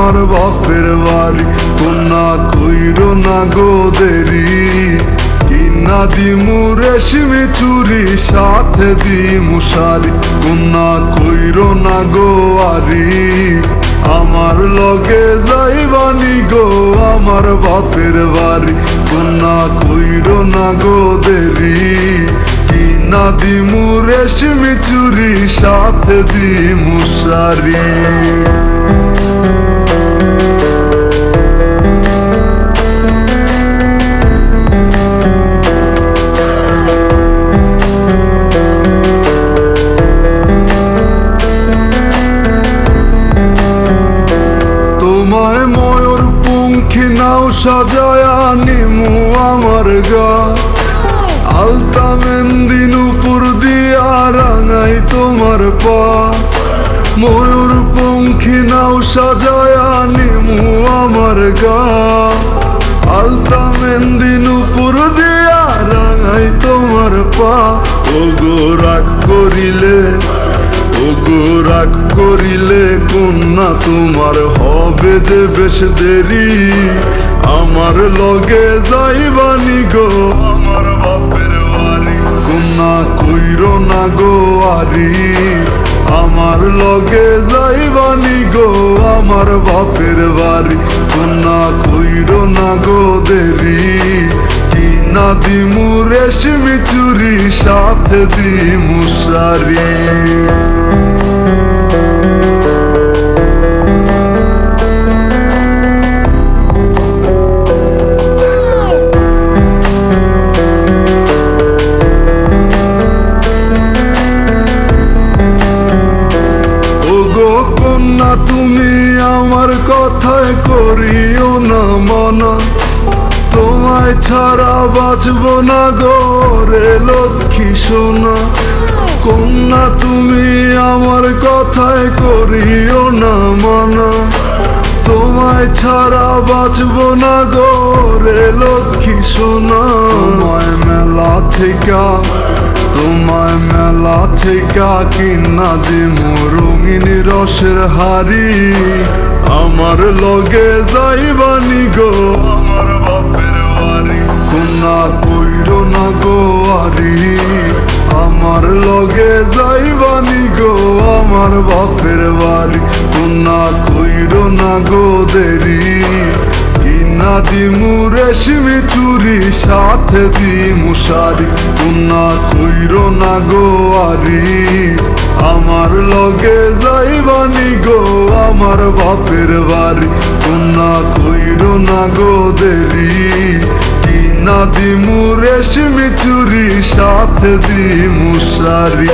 আমার বাপের বাড়ি, কন্যা কইরো না গো দেরি। কিনা দিমু রেশমি চুরি, সাথে দিমু শাড়ি, কন্যা কইরো না গো আরি। আমার লগে যাইবানি গো আমার বাপের বাড়ি, কন্যা কইরো না গো দেরি। কিনা দিমু রেশমি চুরি, সাথে দিমু শাড়ি। তোমায় ময়ূর পঙ্খী নাও সাজায়া নিমু আমার গা, আলতা মেহেন্দি নূপুর দিয়া রাঙাই তোমার পা। ময়ূর পঙ্খী নাও সাজায়া নিমু আমার গা, আলতা মেহেন্দি নূপুর দিয়া রাঙাই তোমার পা। ওগো রাগ করিলে, ওগো রাগ করিলে কন্যা তোমার হবে যে বেশ দেরি। আমার লগে যাইবানি গো আমার বাপের বাড়ি, কন্যা কইরো না গো আরি। আমার লগে যাইবানি গো আমার বাপের বাড়ি, কন্যা কইরো না গো দেরি। কিনা দিমু রেশমি চুরি, সাথে দিমু শাড়ি। কন্যা তুমি আমার কথায় করিও না মানা, তোমায় ছাড়া বাঁচবো না গো রে লক্ষ্মী সোনা। কন্যা তুমি আমার কথায় করিও না মানা, তোমায় ছাড়া বাঁচবো না গো রে লক্ষ্মী সোনা। তোমায় মেলা থেকে, তোমায় মেলা থেকে কিনা দিমু রঙিন রসের হাড়ি। আমার লগে যাইবানি গো আমার বাপের বাড়ি, কন্যা কইরো না গো আরি। আমার লগে যাইবানি গো আমার বাপের বাড়ি, কন্যা কইরো না গো দেরি। কিনা দিমু রেশমি চুরি, সাথে দিমু শাড়ি, কন্যা কইরো না গো আরি। আমার লগে যাইবানি গো আমার বাপের বাড়ি, কন্যা কইরো না গো দেরি। কিনা দিমু রেশমি চুরি, সাথে দিমু শাড়ি।